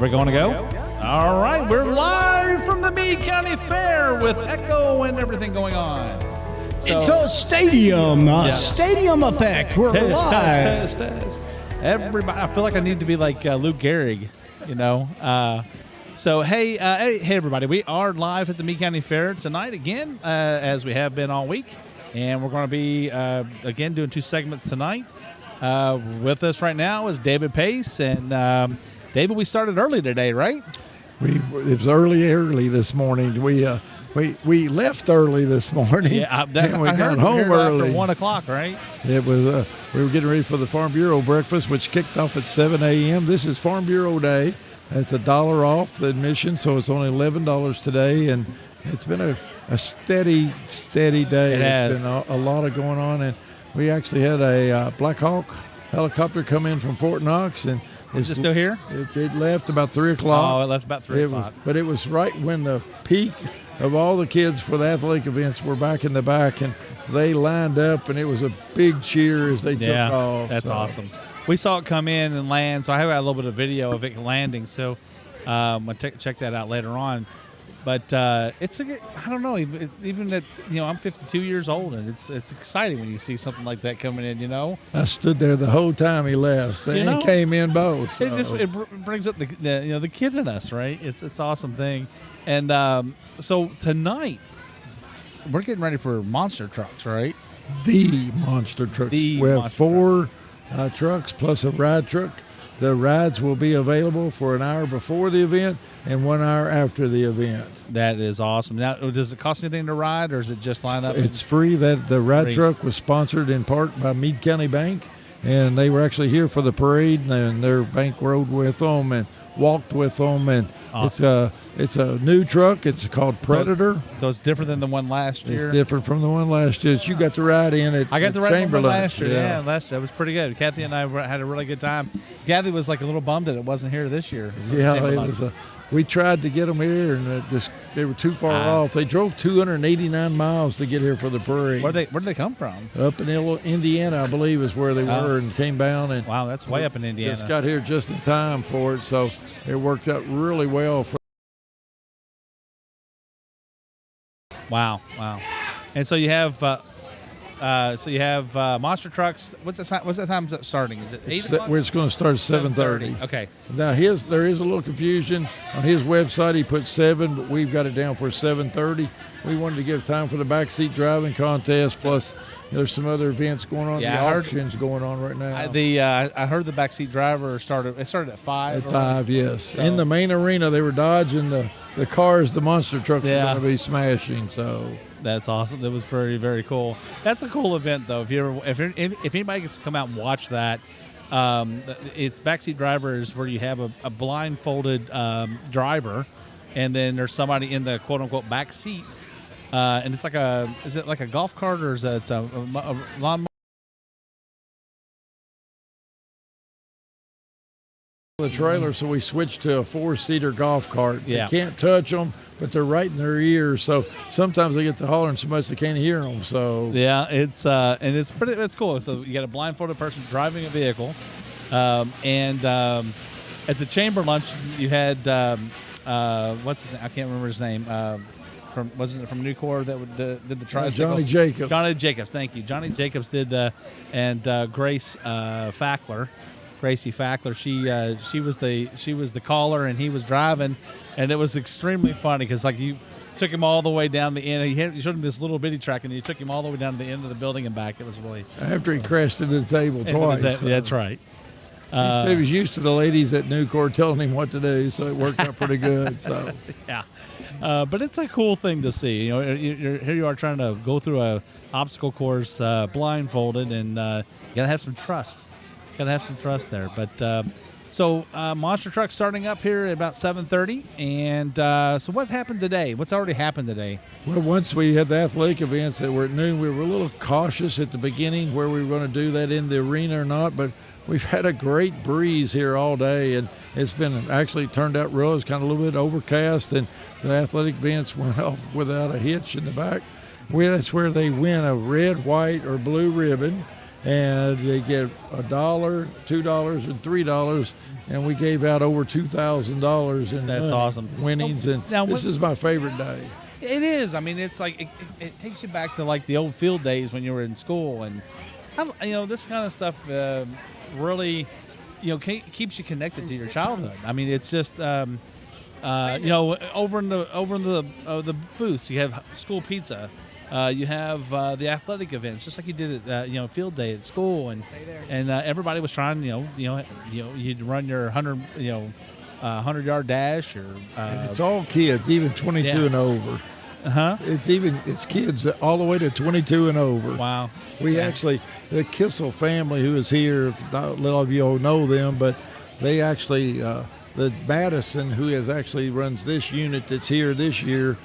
We're going to go? All right, we're live from the Meade County Fair with echo and everything going on. It's a stadium effect. We're live. Test. Everybody, I feel like I need to be like Luke Gehrig, you know. Hey, everybody. We are live at the Meade County Fair tonight again, as we have been all week. And we're going to be, again, doing 2 segments tonight. With us right now is David Pace. And, David, we started early today, right? It was early this morning. We left early this morning. Yeah, and we I got heard home early. After 1 o'clock, right? It was. We were getting ready for the Farm Bureau breakfast, which kicked off at 7 a.m. This is Farm Bureau Day. It's $1 off the admission, so it's only $11 today, and it's been a steady day. It's been a lot of going on, and we actually had a Black Hawk helicopter come in from Fort Knox, and is it still here? It left about 3 o'clock. Oh, it left about 3 o'clock. But it was right when the peak of all the kids for the athletic events were back in the back, and they lined up, and it was a big cheer as they took off. That's awesome. We saw it come in and land, so I have got a little bit of video of it landing, so I'll check that out later on. But I don't know, even that, I'm 52 years old, and it's exciting when you see something like that coming in, I stood there the whole time he left. He came in both. So. It brings up the kid in us, right? It's an awesome thing. And so tonight, we're getting ready for monster trucks, right? The monster trucks. We have 4 trucks plus a ride truck. The rides will be available for an hour before the event and 1 hour after the event. That is awesome. Now, does it cost anything to ride, or is it just line up? It's free. That the ride truck was sponsored in part by Meade County Bank, and they were actually here for the parade, and their bank rode with them and walked with them, and awesome. It's a new truck. It's called Predator. So it's different than the one last year? It's different from the one last year. You got to ride in it. I got to ride in one last year. Yeah, last year. It was pretty good. Kathy and I had a really good time. Kathy was like a little bummed that it wasn't here this year. Yeah, it was. We tried to get them here, and they were too far off. They drove 289 miles to get here for the parade. Where did they come from? Up in Indiana, I believe, is where they were, and came down. And wow, that's way up in Indiana. Just got here just in time for it, so it worked out really well. Wow. And so you have monster trucks. What's that time starting? Is it 8 o'clock? It's going to start at 7:30. Okay. Now there is a little confusion on his website. He put 7, but we've got it down for 7:30. We wanted to give time for the backseat driving contest. Plus, there's some other events going on. Yeah, the auction's going on right now. I heard the backseat driver started at 5. At 5, yes. So, in the main arena, they were dodging the cars. The monster trucks were going to be smashing. So. That's awesome. That was very, very cool. That's a cool event, though. If anybody gets to come out and watch that, it's backseat drivers where you have a blindfolded driver, and then there's somebody in the quote unquote back seat, and it's is it like a golf cart, or is it a lawnmower? The trailer, so we switched to a 4-seater golf cart. Yeah. They can't touch them, but they're right in their ears, so sometimes they get to hollering so much they can't hear them. So yeah, it's cool. So you got a blindfolded person driving a vehicle, and at the chamber lunch you had what's his name? I can't remember his name. Wasn't it from Nucor that did the tricycle? Johnny Jacobs. Johnny Jacobs, thank you. Johnny Jacobs did and Grace Fackler. Gracie Fackler, she was the caller, and he was driving, and it was extremely funny because you took him all the way down the end. You showed him this little bitty track, and you took him all the way down to the end of the building and back. It was really after he crashed into the table twice. That's right. He said he was used to the ladies at Nucor telling him what to do, so it worked out pretty good. So yeah, but it's a cool thing to see. Here you are trying to go through a obstacle course blindfolded, and you gotta have some trust. Got to have some trust there. But so monster trucks starting up here at about 7:30. And so what's happened today? What's already happened today? Well, once we had the athletic events that were at noon, we were a little cautious at the beginning where we were going to do that in the arena or not. But we've had a great breeze here all day, and it's been actually turned out real. It's kind of a little bit overcast, and the athletic events went off without a hitch in the back. That's where they win a red, white, or blue ribbon. and they get $1, $2, and $3, and we gave out over $2,000 in That's money, awesome. winnings, and Now, this is my favorite day. It is. I mean, it's like it takes you back to like the old field days when you were in school, and this kind of stuff really, keeps you connected to your childhood. I mean, it's just over in the booths, you have school pizza. You have the athletic events, just like you did at field day at school, and everybody was trying. You'd run your 100-yard dash, or and it's all kids, even 22 and over. It's kids all the way to 22 and over. Wow. We actually, the Kissel family who is here, not a lot of you all know them, but they actually, the Madison who runs this unit that's here this year,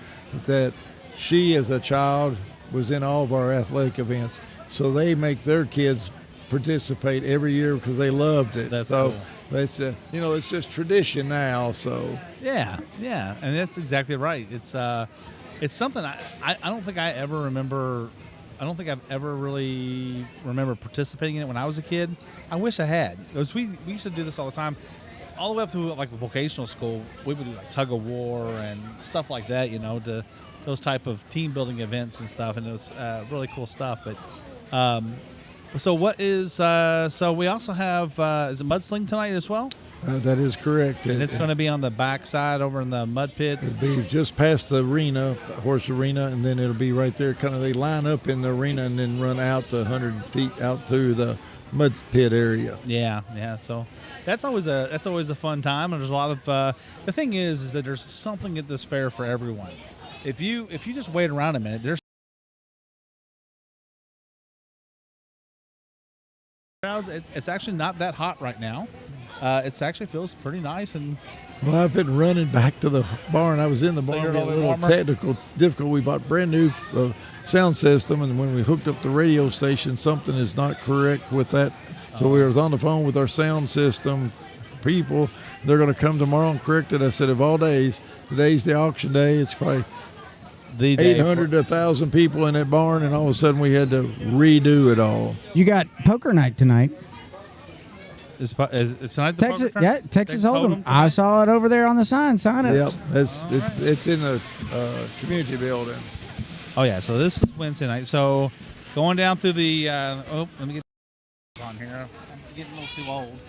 that she as a child was in all of our athletic events. So they make their kids participate every year because they loved it. That's so cool. It's it's just tradition now. So yeah, and that's exactly right. It's something I don't think I ever remember. I don't think I've ever really remember participating in it when I was a kid. I wish I had. Because we used to do this all the time, all the way up through like vocational school. We would do like tug of war and stuff like that. To those type of team building events and stuff, and it was really cool stuff. But so what is so we also have is it mudsling tonight as well? That is correct. And it's going to be on the back side over in the mud pit. It'll be just past the arena, horse arena, and then it'll be right there. Kind of they line up in the arena and then run out the 100 feet out through the mud pit area. Yeah. So that's always a fun time, and there's a lot of the thing is that there's something at this fair for everyone. If you just wait around a minute, there's crowds. It's actually not that hot right now. It actually feels pretty nice. And well, I've been running back to the barn. I was in the barn. you're a little little technical difficult. We bought brand new sound system, and when we hooked up the radio station, something is not correct with that. So we was on the phone with our sound system people. They're going to come tomorrow and correct it. I said, of all days, today's the auction day. It's probably 800 to 1,000 people in that barn, and all of a sudden we had to redo it all. You got poker night tonight. Is tonight the Texas, poker tournament? Texas Hold'em. I saw it over there on the sign up. Yep, it's in the community building. Oh yeah, so this is Wednesday night. So going down through the let me get on here. I'm getting a little too old.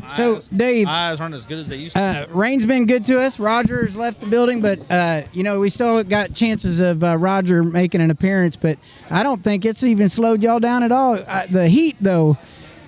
So, Dave, eyes aren't as good as they used to. Rain's been good to us. Roger's left the building, but we still got chances of Roger making an appearance. But I don't think it's even slowed y'all down at all. The heat, though.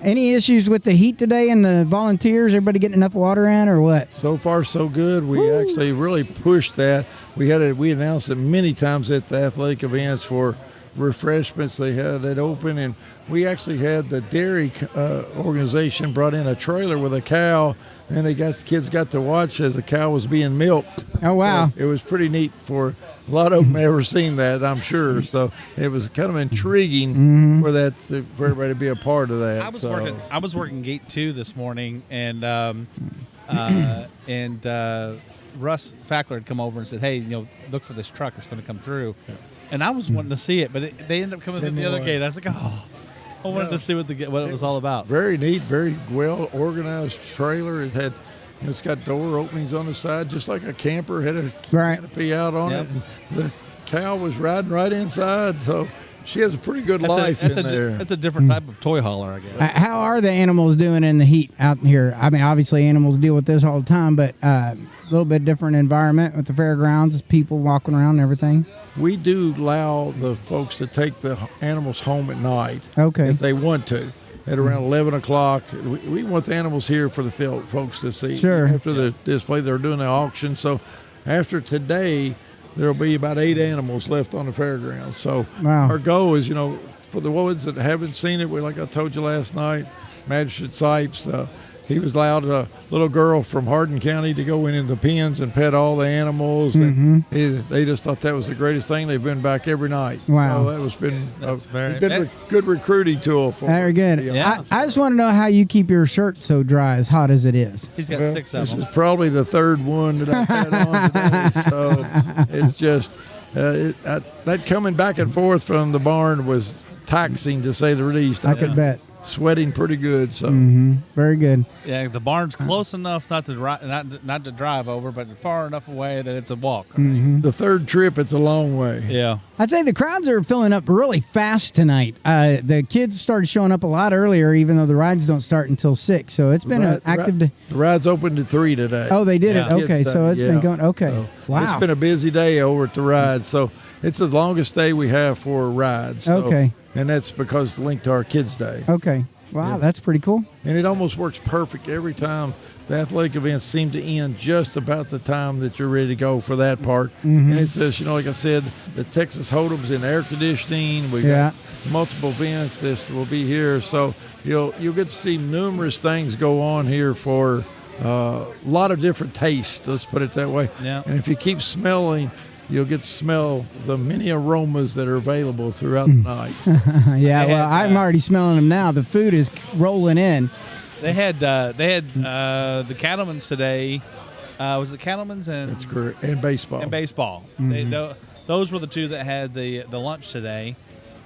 Any issues with the heat today and the volunteers? Everybody getting enough water in, or what? So far, so good. We actually really pushed that. We announced it many times at the athletic events for refreshments. They had it open, and we actually had the dairy organization brought in a trailer with a cow, and the kids got to watch as a cow was being milked. Oh wow! So it was pretty neat for a lot of them. Never seen that, I'm sure. So it was kind of intriguing for everybody to be a part of that. I was working gate 2 this morning, and Russ Fackler had come over and said, "Hey, look for this truck. It's going to come through." Yeah. And I was wanting to see it, but they ended up coming through the other gate. I was like, I wanted to see what it was all about. Very neat, very well organized trailer. It's got door openings on the side, just like a camper had a canopy out on it. And the cow was riding right inside, so she has a pretty good life in there. That's a different type of toy hauler, I guess. How are the animals doing in the heat out here? I mean, obviously animals deal with this all the time, but a little bit different environment with the fairgrounds, people walking around and everything. We do allow the folks to take the animals home at night if they want to. At around 11 o'clock, we want the animals here for the folks to see. Sure. After the display, they're doing the auction. So after today, there will be about 8 animals left on the fairgrounds. So our goal is, for the ones that haven't seen it, like I told you last night, Magistrate Sipes, he was allowed a little girl from Hardin County to go in the pens and pet all the animals. And they just thought that was the greatest thing. They've been back every night. Wow. So it's been a good recruiting tool for Very good. Yeah. I just want to know how you keep your shirt so dry as hot as it is. He's got 6 of them. This is probably the 3rd one that I've had on today. So it's just that coming back and forth from the barn was taxing to say the least. I could bet. Sweating pretty good. So Very good. Yeah, the barn's close enough not to drive over, but far enough away that it's a walk. the third trip, it's a long way. Yeah. I'd say the crowds are filling up really fast tonight. The kids started showing up a lot earlier, even though the rides don't start until 6. So it's been an active day. The ride's opened at 3 today. Oh, they did it. Yeah. Okay, Kids' so day, it's yeah. been going. Okay, So wow. It's been a busy day over at the ride. So it's the longest day we have for rides. So, Okay. And that's because it's linked to our kids' day. Okay, wow, Yeah. that's pretty cool. And it almost works perfect every time. The athletic events seem to end just about the time that you're ready to go for that part. And it's just, like I said, the Texas Hold'em's in air conditioning. We Yeah. got multiple events. This will be here, so you'll get to see numerous things go on here for a lot of different tastes. Let's put it that way. Yeah. And if you keep smelling, you'll get to smell the many aromas that are available throughout the night. Yeah, They well, had, I'm already smelling them now. The food is rolling in. They had the Cattlemen's today. Was it Cattlemen's and That's correct. And baseball. and baseball? Those were the two that had the lunch today,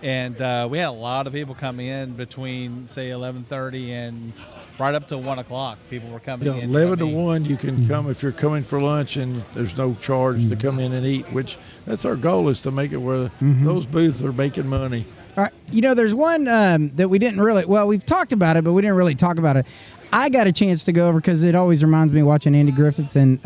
and we had a lot of people come in between say 11:30 and right up to 1 o'clock. People were coming in. 11 to eat. 1, you can come if you're coming for lunch, and there's no charge to come in and eat, which that's our goal, is to make it where those booths are making money. All right, there's one that we didn't really, well, we've talked about it, but we didn't really talk about it. I got a chance to go over because it always reminds me of watching Andy Griffith and,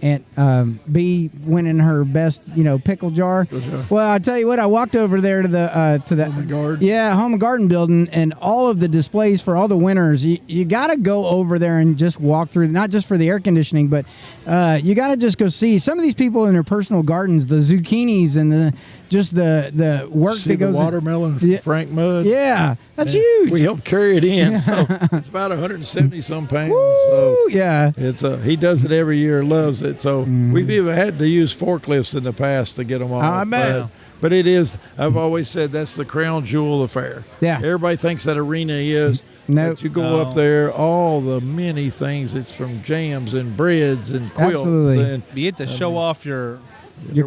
Aunt B winning her best, pickle jar. jar. Well, I tell you what, I walked over there to the Home and Garden. Yeah, Home and Garden building, and all of the displays for all the winners. You got to go over there and just walk through, not just for the air conditioning, but you got to just go see some of these people in their personal gardens, the zucchinis and the work See that goes the watermelon from Yeah. Frank Mudd. Yeah, that's And huge. We helped carry it in, so it's about 170 some pounds. So Woo, yeah. it's he does it every year, loves it. So we've even had to use forklifts in the past to get them off. I bet. But it is. I've always said that's the crown jewel of the fair. Yeah. Everybody thinks that arena is. Nope. But you go up there, all the many things. It's from jams and breads and quilts. Absolutely. And You get to show off your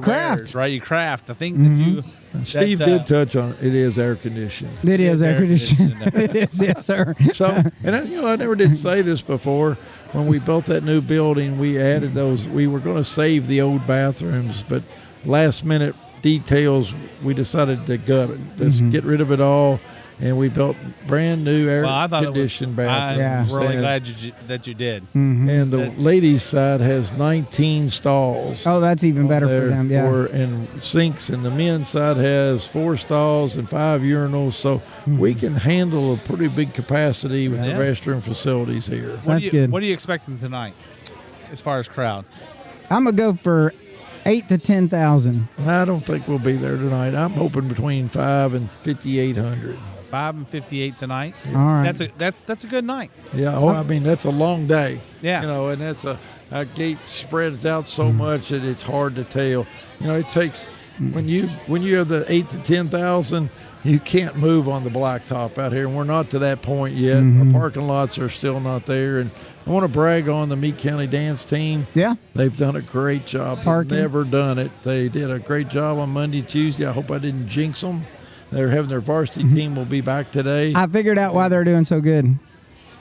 craft. wares, right? You craft the things that you. Steve did touch on it. It is air conditioned. It is air air conditioning. conditioning. It is, yes, sir. So, and as I never did say this before. When we built that new building, we added those. We were going to save the old bathrooms, but last minute details, we decided to gut it, just get rid of it all, and we built brand new air conditioned bathrooms. I'm really And- glad that you did. And the That's- ladies' side has 19 stalls. Oh, that's even better for there them. Yeah. and sinks, and the men's side has 4 stalls and 5 urinals, so we can handle a pretty big capacity with Yeah. the restroom facilities here. That's good. What are you expecting tonight, as far as crowd? I'm gonna go for 8 to 10,000. I don't think we'll be there tonight. I'm hoping between 5 and 5,800. 5 and 58 tonight. All right. That's a good night. Yeah, I mean that's a long day. Yeah. And that's a gate spreads out so much that it's hard to tell. It takes when you have the 8 to 10,000, you can't move on the blacktop out here, and we're not to that point yet. Our parking lots are still not there, and I want to brag on the Meade County dance team. Yeah. They've done a great job. Parking. They've never done it. They did a great job on Monday, Tuesday. I hope I didn't jinx them. They're having their varsity team will be back today. I figured out why they're doing so good.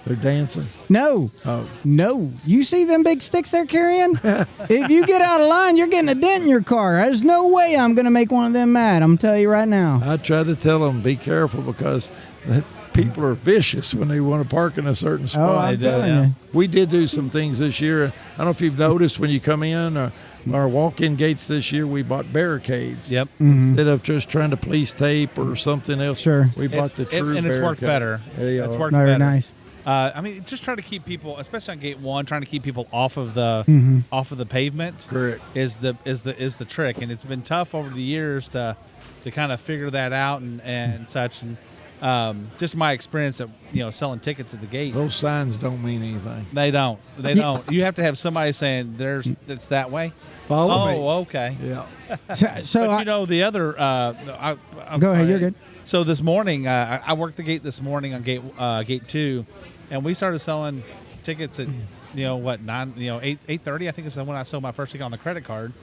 They're dancing. No. Oh, No. You see them big sticks they're carrying? If you get out of line, you're getting a dent in your car. There's no way I'm going to make one of them mad. I'm telling you right now. I try to tell them be careful because people are vicious when they want to park in a certain Oh, spot. I'm do, telling yeah. you. We did do some things this year. I don't know if you've noticed when you come in, our walk-in gates this year, we bought barricades. Yep. Instead of just trying to police tape or something else, Sure. we bought the true and it's worked barricade. better. Yeah, It's worked Very better. nice. I mean, just trying to keep people, especially on gate 1, trying to keep people off of the pavement Correct. is the trick, and it's been tough over the years to kind of figure that out and such. And just my experience of selling tickets at the gate, Those signs don't mean anything. they don't. You have to have somebody saying it's that way. Follow me. Oh, okay. Yeah. So But the other. I'm go ahead. sorry. You're good. So this morning, I worked the gate this morning on gate 2, and we started selling tickets at 8:30. I think is when I sold my first ticket on the credit card,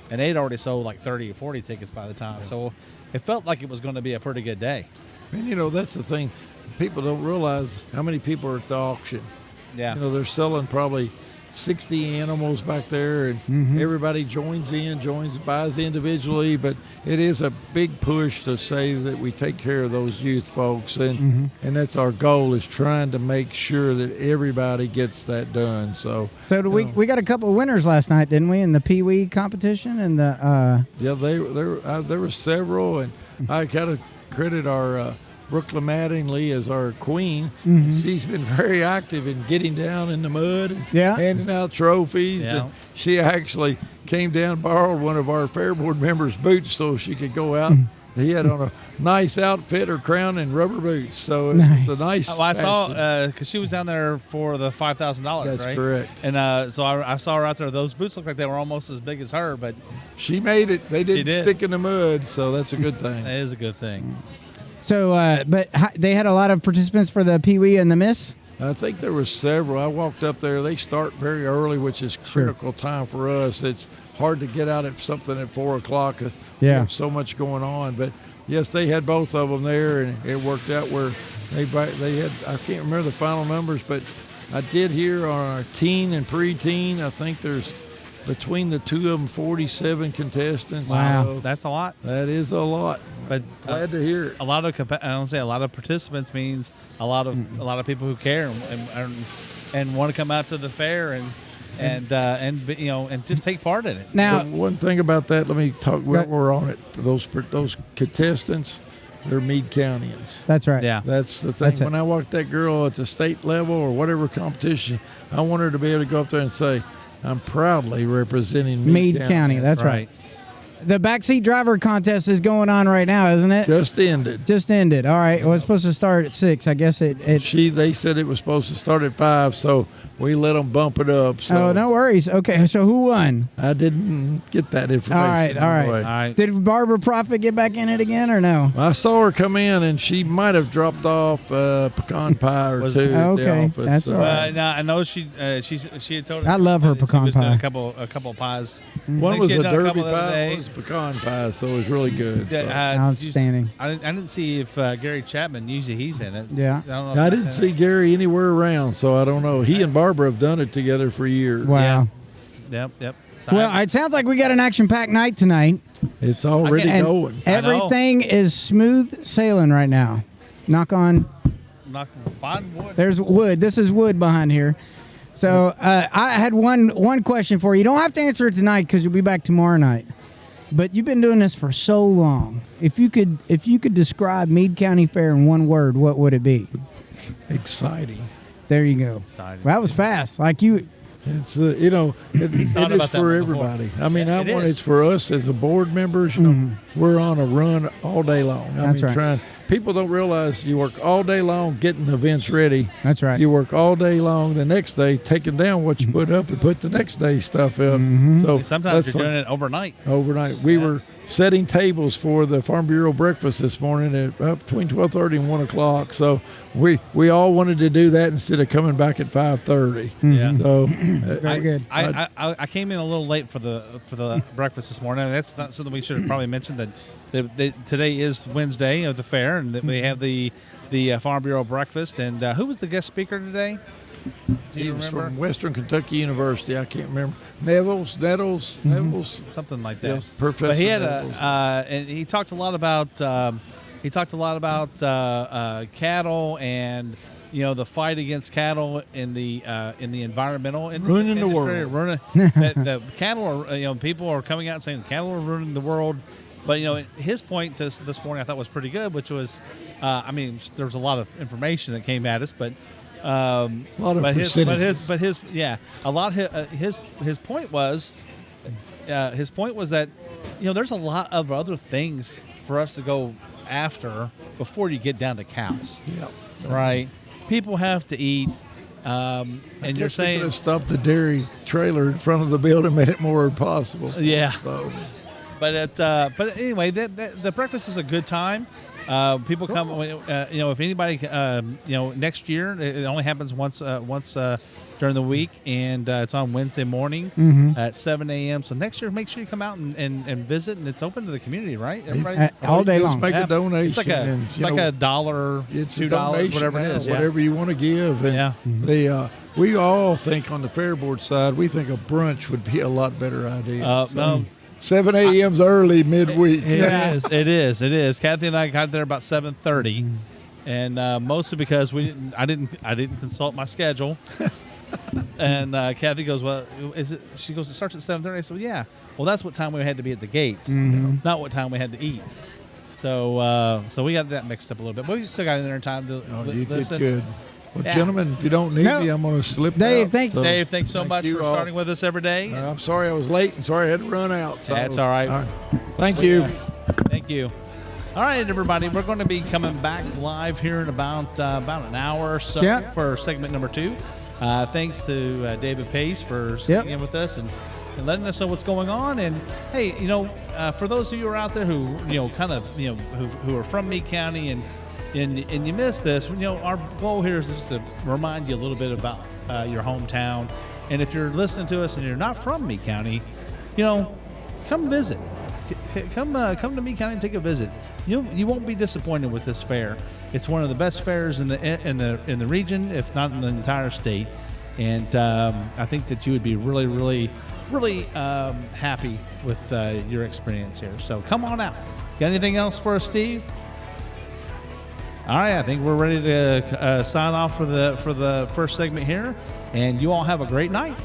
and they'd already sold like 30 or 40 tickets by the time. So it felt like it was going to be a pretty good day. And that's the thing. People don't realize how many people are at the auction. Yeah. They're selling probably 60 animals back there, and everybody buys individually, but it is a big push to say that we take care of those youth folks, and that's our goal, is trying to make sure that everybody gets that done. So we got a couple of winners last night, didn't we, in the Pee Wee competition? And there were several, and I gotta credit our Brooklyn Mattingly as our queen. She's been very active in getting down in the mud and handing out trophies. Yeah. And she actually came down, borrowed one of our fair board members' boots so she could go out. He had on a nice outfit, her crown, and rubber boots. So it was a nice. Well, I saw because she was down there for the $5,000. That's right? correct. And so I saw her out there. Those boots looked like they were almost as big as her, but she made it. They didn't stick in the mud, so that's a good thing. That is a good thing. So, but they had a lot of participants for the Pee Wee and the Miss? I think there were several. I walked up there. They start very early, which is critical time for us. It's hard to get out at something at 4 o'clock. We have so much going on. But, yes, they had both of them there, and it worked out where they had, I can't remember the final numbers, but I did hear on our teen and preteen, I think there's between the two of them 47 contestants. Wow. So That's a lot. that is a lot. But Glad to hear it. a lot of I don't say a lot of participants means a lot of people who care and want to come out to the fair and just take part in it. Now, One thing about that, let me talk. We're on it. Those contestants, they're Meade Countyans. that's right. Yeah. That's the thing. That's it. When I walked that girl at the state level or whatever competition, I want her to be able to go up there and say, I'm proudly representing Meade County. That's right. The backseat driver contest is going on right now, isn't it? Just ended. Just ended. All right. Well, it's supposed to start at 6. I guess it They said it was supposed to start at 5, so we let them bump it up. So Oh, no worries. Okay, so who won? I didn't get that information. All right. anyway. All right. Did Barbara Prophet get back in it again or no? I saw her come in, and she might have dropped off pecan pie or two at the Okay, office. that's all right. No, I know she had told us. I love her that she pecan was doing pie. a couple of pies. One think was she a had done a derby couple the other pie, day. one was pecan pie, so it was really good. so. Outstanding. I didn't see if Gary Chapman, usually he's in it. Yeah. I don't know if I he's didn't in see it. Gary anywhere around, so I don't know. He and Barbara have done it together for years. Wow. Yep. So Well, it sounds like we got an action-packed night tonight. It's already And going. everything is smooth sailing right now. Knock on. I'm not gonna find wood. There's wood. This is wood behind here. So I had one question for you. You don't have to answer it tonight because you'll be back tomorrow night. But you've been doing this for so long. If you could describe Meade County Fair in one word, what would it be? Exciting. There you go. Exciting. Well, that was fast. Like you. It's it is thought about that for one before. everybody. I mean, It is. it's for us as a board members. We're on a run all day long. That's right. People don't realize you work all day long getting events ready. That's right. You work all day long the next day taking down what you put up and put the next day's stuff up. So Sometimes that's you're doing it overnight. overnight. We were setting tables for the Farm Bureau breakfast this morning at between 12:30 and 1 o'clock. So we all wanted to do that instead of coming back at 5:30. Yeah. So Very good. I came in a little late for the breakfast this morning. That's not something we should have probably mentioned. That today is Wednesday of the fair, and that we have the Farm Bureau breakfast. And who was the guest speaker today? Do he you was remember? from Western Kentucky University. I can't remember. Nettles. Something like that. Yes, Professor. But he had Nettles. and he talked a lot about cattle and the fight against cattle in the environmental Ruining the industry. world. The cattle are people are coming out saying cattle are ruining the world. But his point this morning I thought was pretty good, which was there was a lot of information that came at us, but a lot of percentages. his point was that there's a lot of other things for us to go after before you get down to cows. Yeah. Right? People have to eat, and you're saying to stop the dairy trailer in front of the building made it more possible. Yeah. So, But anyway, the breakfast is a good time. People come. If anybody, next year it only happens once during the week, and it's on Wednesday morning at 7 a.m. So next year, make sure you come out and visit, and it's open to the community, right? Everybody, all day long. Make a donation. It's like a $1, it's $2, whatever it is. Whatever you want to give. And we all think on the Fair Board side, we think a brunch would be a lot better idea. 7 a.m.'s early midweek. It is. Kathy and I got there about 7:30, and mostly because I didn't consult my schedule. And Kathy goes, well, she goes, it starts at 7:30. I said, yeah. Well, that's what time we had to be at the gates, not what time we had to eat. So we got that mixed up a little bit, but we still got in there in time to listen. You did good. Well, gentlemen, if you don't need me, I'm going to slip Dave, out. thanks. Dave, thanks so much for starting with us every day. I'm sorry I was late and sorry I had to run out. So. That's all right. Thank you. Thank you. All right, everybody, we're going to be coming back live here in about an hour or so for segment number 2. Thanks to David Pace for sitting in with us and letting us know what's going on. And hey, for those of you who are out there who who are from Meade County and you missed this, our goal here is just to remind you a little bit about your hometown. And if you're listening to us and you're not from Meade County, come visit. Come to Meade County and take a visit. You won't be disappointed with this fair. It's one of the best fairs in the region, if not in the entire state. And I think that you would be really, really, really happy with your experience here. So come on out. Got anything else for us, Steve? All right, I think we're ready to sign off for the first segment here, and you all have a great night.